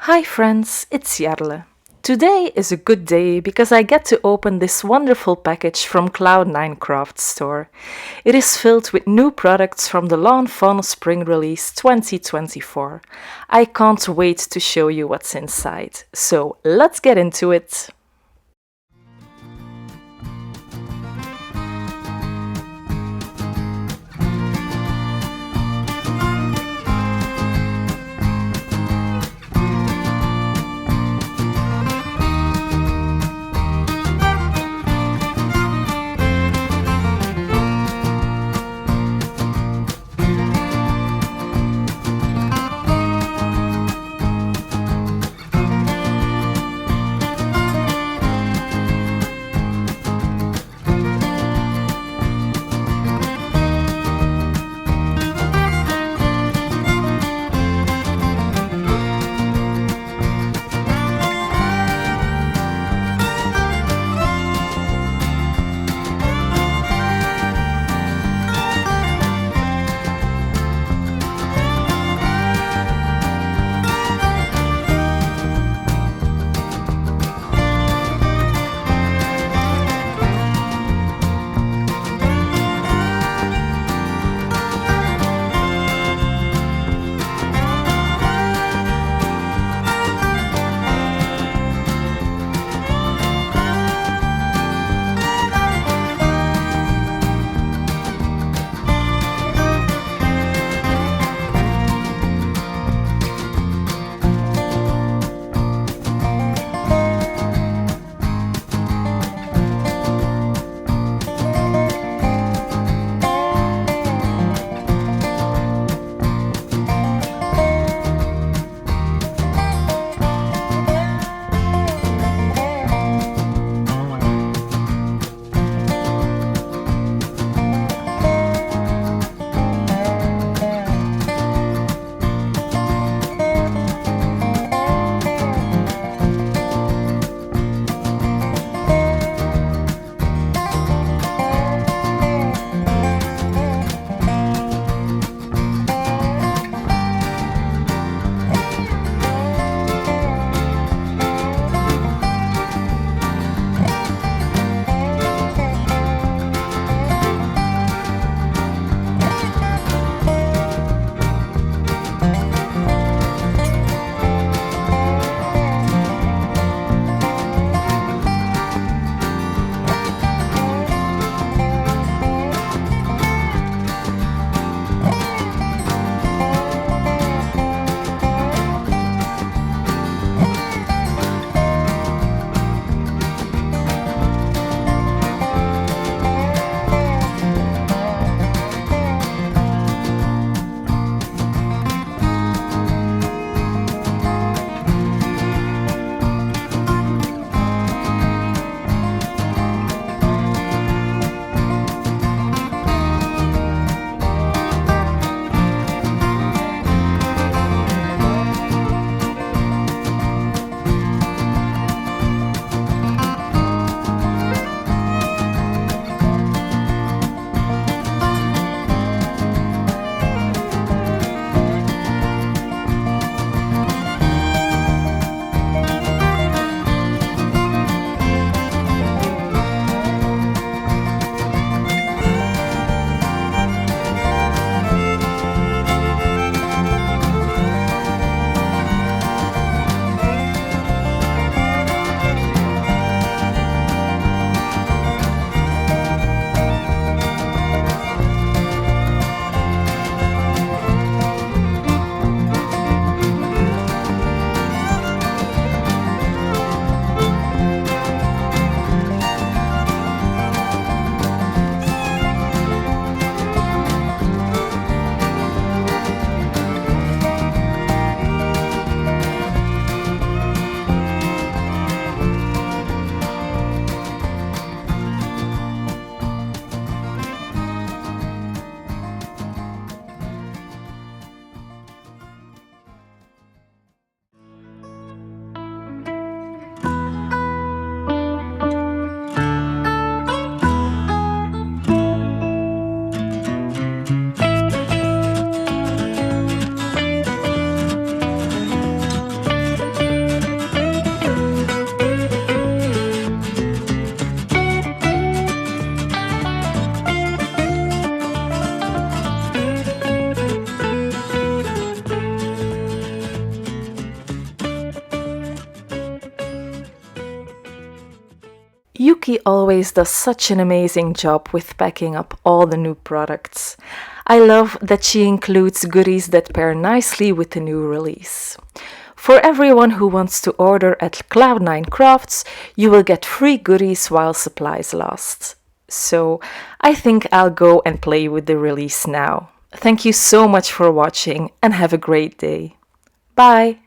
Hi friends, it's Jarle. Today is a good day because I get to open this wonderful package from Cloud9 Craft Store. It is filled with new products from the Lawn Fawn Spring Release 2024. I can't wait to show you what's inside, so let's get into it! Yuki always does such an amazing job with packing up all the new products. I love that she includes goodies that pair nicely with the new release. For everyone who wants to order at Cloud9 Crafts, you will get free goodies while supplies last. So I think I'll go and play with the release now. Thank you so much for watching and have a great day. Bye!